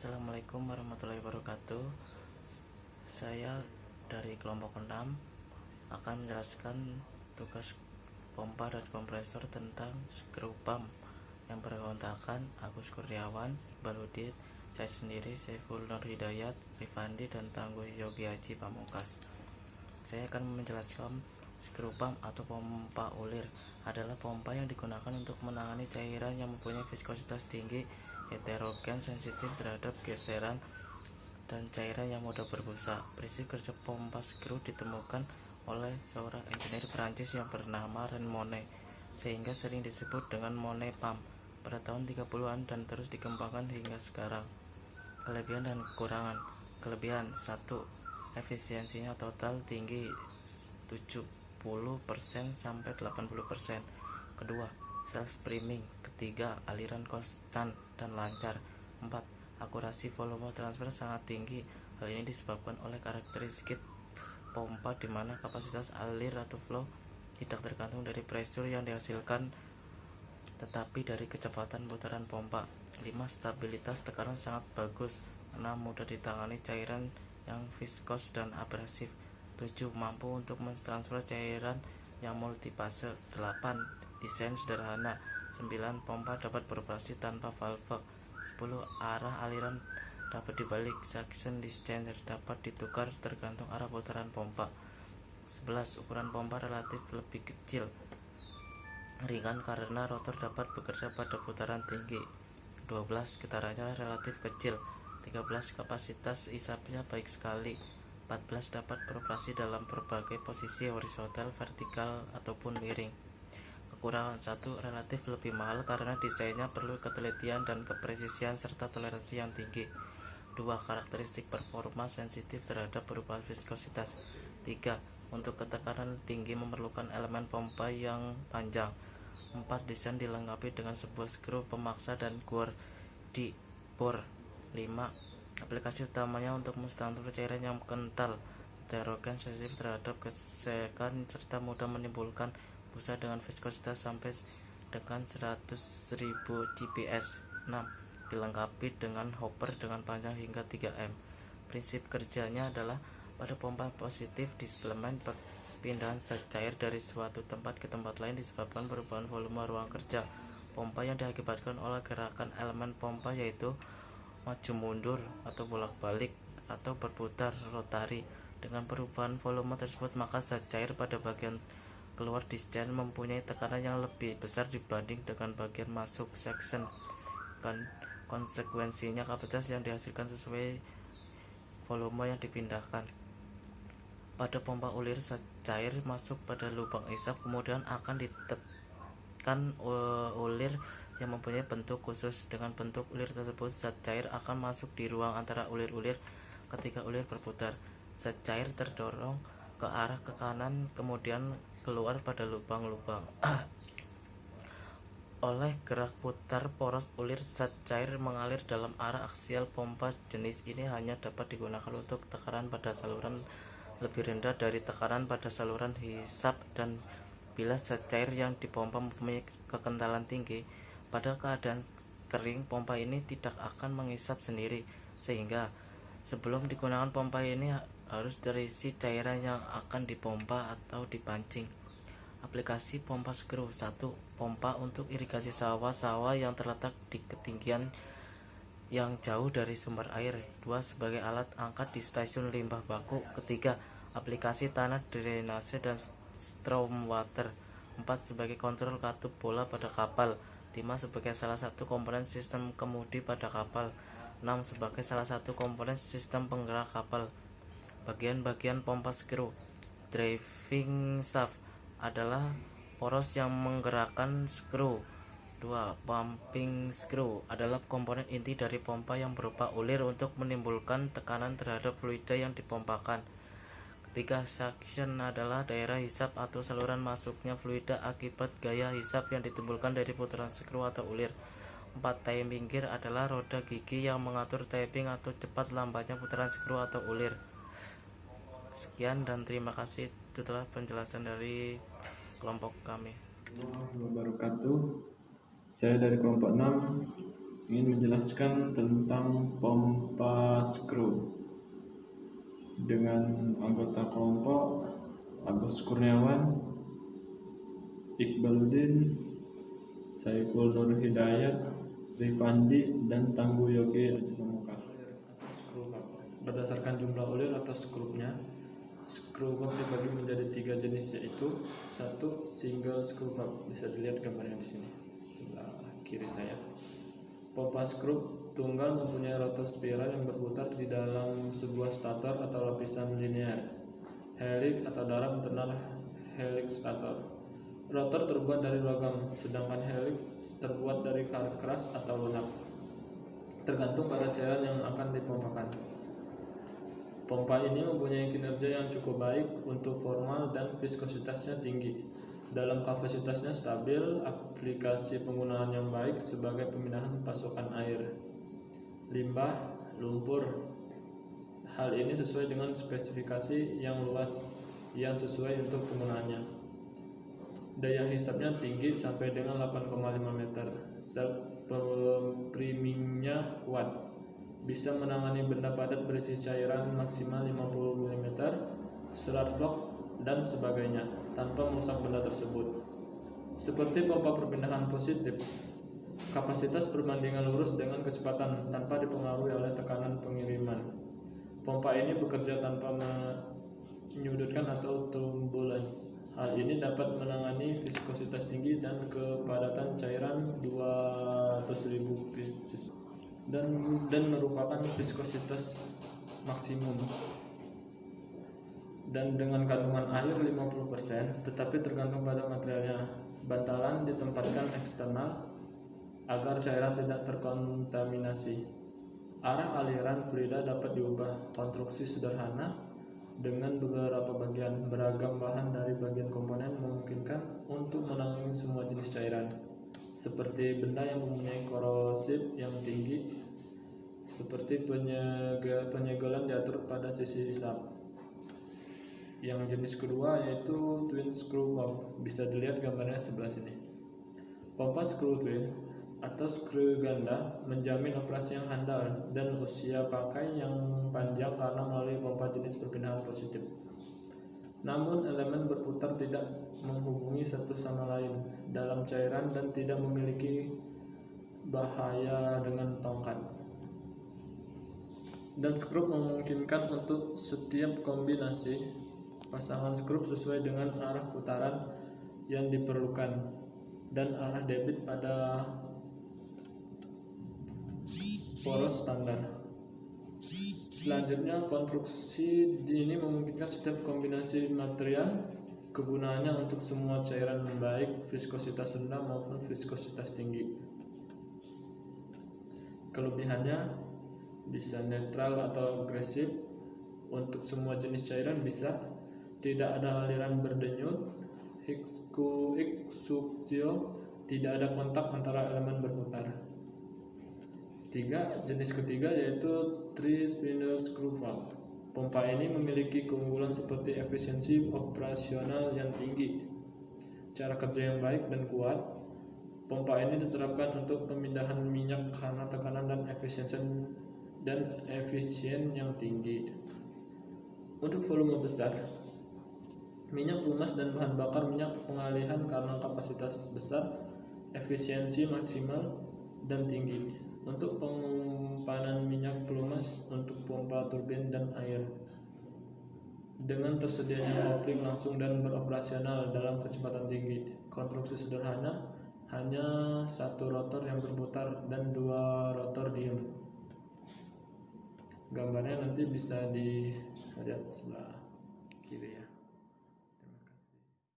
Assalamualaikum warahmatullahi wabarakatuh. Saya dari kelompok 6 akan menjelaskan tugas pompa dan kompresor tentang screw pump yang berontakan Agus Kurniawan, Iqbaluddin, saya sendiri Saiful Nur Hidayat, Rifandi, dan Tangguh Yogi Haji Pamungkas. Saya akan menjelaskan screw pump atau pompa ulir adalah pompa yang digunakan untuk menangani cairan yang mempunyai viskositas tinggi, heterogen, sensitif terhadap geseran, dan cairan yang mudah berbusa. Prinsip kerja pompa screw ditemukan oleh seorang engineer Perancis yang bernama René Monnet, sehingga sering disebut dengan Monnet pump pada tahun 30-an dan terus dikembangkan hingga sekarang. Kelebihan dan kekurangan. Kelebihan: 1. Efisiensinya total tinggi 70% sampai 80%. Kedua, self-priming. Ketiga, aliran konstan dan lancar. 4. Akurasi volume transfer sangat tinggi. Hal ini disebabkan oleh karakteristik pompa di mana kapasitas alir atau flow tidak tergantung dari pressure yang dihasilkan tetapi dari kecepatan putaran pompa. 5. Stabilitas tekanan sangat bagus. 6. Mudah ditangani cairan yang viskos dan abrasif. 7. Mampu untuk mentransfer cairan yang multifase. 8. Desain sederhana. 9. Pompa dapat beroperasi tanpa valve. 10. Arah aliran dapat dibalik. Suction dispenser dapat ditukar tergantung arah putaran pompa. 11. Ukuran pompa relatif lebih kecil, ringan karena rotor dapat bekerja pada putaran tinggi. 12. Getarannya relatif kecil. 13. Kapasitas isapnya baik sekali. 14. Dapat beroperasi dalam berbagai posisi horizontal, vertikal, ataupun miring. Kekurangan: 1. Relatif lebih mahal karena desainnya perlu ketelitian dan kepresisian serta toleransi yang tinggi. 2. Karakteristik performa sensitif terhadap perubahan viskositas. 3. Untuk ketekanan tinggi memerlukan elemen pompa yang panjang. 4. Desain dilengkapi dengan sebuah skru pemaksa dan gor di bor. 5. Aplikasi utamanya untuk menstabil cairan yang kental, heterogen, sensitif terhadap gesekan, serta mudah menimbulkan busa dengan viskositas sampai dengan 100.000 gps. 6. Dilengkapi dengan hopper dengan panjang hingga 3 m. Prinsip kerjanya adalah pada pompa positif disiplemen perpindahan zat cair dari suatu tempat ke tempat lain disebabkan perubahan volume ruang kerja pompa yang diakibatkan oleh gerakan elemen pompa, yaitu maju mundur atau bolak-balik atau berputar rotari. Dengan perubahan volume tersebut, maka zat cair pada bagian keluar disc mempunyai tekanan yang lebih besar dibanding dengan bagian masuk section. Konsekuensinya, kapasitas yang dihasilkan sesuai volume yang dipindahkan. Pada pompa ulir, zat cair masuk pada lubang isap, kemudian akan ditekan ulir yang mempunyai bentuk khusus. Dengan bentuk ulir tersebut, zat cair akan masuk di ruang antara ulir-ulir. Ketika ulir berputar, zat cair terdorong ke arah ke kanan, kemudian keluar pada lubang-lubang. Oleh gerak putar poros ulir, zat cair mengalir dalam arah aksial. Pompa jenis ini hanya dapat digunakan untuk tekanan pada saluran lebih rendah dari tekanan pada saluran hisap, dan bila zat cair yang dipompa mempunyai kekentalan tinggi, pada keadaan kering pompa ini tidak akan mengisap sendiri, sehingga sebelum digunakan pompa ini harus terisi cairan yang akan dipompa atau dipancing. Aplikasi pompa screw. 1. Pompa untuk irigasi sawah-sawah yang terletak di ketinggian yang jauh dari sumber air. 2. Sebagai alat angkat di stasiun limbah baku. Ketiga, aplikasi tanah drainase dan stormwater. 4. Sebagai kontrol katup bola pada kapal. 5. Sebagai salah satu komponen sistem kemudi pada kapal. 6. Sebagai salah satu komponen sistem penggerak kapal. Bagian-bagian pompa screw. Driving shaft adalah poros yang menggerakkan skru. 2. Pumping screw adalah komponen inti dari pompa yang berupa ulir untuk menimbulkan tekanan terhadap fluida yang dipompakan. 3. Suction adalah daerah hisap atau saluran masuknya fluida akibat gaya hisap yang ditimbulkan dari putaran skru atau ulir. 4. Tapping gear adalah roda gigi yang mengatur tapping atau cepat lambatnya putaran skru atau ulir. Sekian dan terima kasih. Itu telah penjelasan dari kelompok kami. Wabarakatuh. Saya dari kelompok 6 ingin menjelaskan tentang pompa skru dengan anggota kelompok Agus Kurniawan, Iqbaluddin, Saiful Nur Hidayat, Rifandi, dan Tangguh Yoge Pamungkas. Berdasarkan jumlah ulir atau skrupnya, skru pump dibagi menjadi 3 jenis, yaitu 1. Single screw pump, bisa dilihat gambarnya di sini sebelah kiri saya. Pompa skru tunggal mempunyai rotor spiral yang berputar di dalam sebuah stator atau lapisan linear, helix atau dalam internal helix stator. Rotor terbuat dari logam, sedangkan helix terbuat dari karet keras atau lunak, tergantung pada cairan yang akan dipompakan. Pompa ini mempunyai kinerja yang cukup baik untuk formal dan viskositasnya tinggi. Dalam kapasitasnya stabil, aplikasi penggunaan yang baik sebagai pemindahan pasokan air, limbah, lumpur. Hal ini sesuai dengan spesifikasi yang luas yang sesuai untuk penggunaannya. Daya hisapnya tinggi sampai dengan 8,5 meter. Sel primingnya kuat, bisa menangani benda padat berisi cairan maksimal 50 mm, serat vlog, dan sebagainya tanpa merusak benda tersebut. Seperti pompa perpindahan positif, kapasitas perbandingan lurus dengan kecepatan tanpa dipengaruhi oleh tekanan pengiriman. Pompa ini bekerja tanpa menyudutkan atau turbulence. Hal ini dapat menangani viskositas tinggi dan kepadatan cairan 200.000 pieces dan merupakan viskositas maksimum dan dengan kandungan air 50%, tetapi tergantung pada materialnya. Bantalan ditempatkan eksternal agar cairan tidak terkontaminasi. Arah aliran fluida dapat diubah. Konstruksi sederhana dengan beberapa bagian, beragam bahan dari bagian komponen memungkinkan untuk menangani semua jenis cairan, seperti benda yang mempunyai korosif yang tinggi, seperti penyegelan diatur pada sisi hisap. Yang jenis kedua yaitu twin screw pump, bisa dilihat gambarnya sebelah sini. Pompa screw twin atau screw ganda menjamin operasi yang handal dan usia pakai yang panjang karena melalui pompa jenis perpindahan positif. Namun elemen berputar tidak menghubungi satu sama lain dalam cairan dan tidak memiliki bahaya dengan tongkat. Dan skrup memungkinkan untuk setiap kombinasi pasangan skrup sesuai dengan arah putaran yang diperlukan dan arah debit pada poros standar. Selanjutnya, konstruksi ini memungkinkan setiap kombinasi material. Kegunaannya untuk semua cairan, baik viskositas rendah maupun viskositas tinggi. Kelebihannya bisa netral atau agresif untuk semua jenis cairan, bisa tidak ada aliran berdenyut, exuktio, tidak ada kontak antara elemen berputar. Jenis ketiga yaitu three-spindle screw pump. Pompa ini memiliki keunggulan seperti efisiensi operasional yang tinggi, cara kerja yang baik dan kuat. Pompa ini diterapkan untuk pemindahan minyak karena tekanan dan efisien yang tinggi. Untuk volume besar, minyak pelumas dan bahan bakar minyak pengalihan karena kapasitas besar, efisiensi maksimal dan tinggi. Untuk pengumpanan minyak pelumas untuk pompa turbin dan air, dengan tersedianya kopling langsung dan beroperasional dalam kecepatan tinggi. Konstruksi sederhana, hanya satu rotor yang berputar dan 2 rotor diem. Gambarnya nanti bisa dilihat sebelah kiri ya.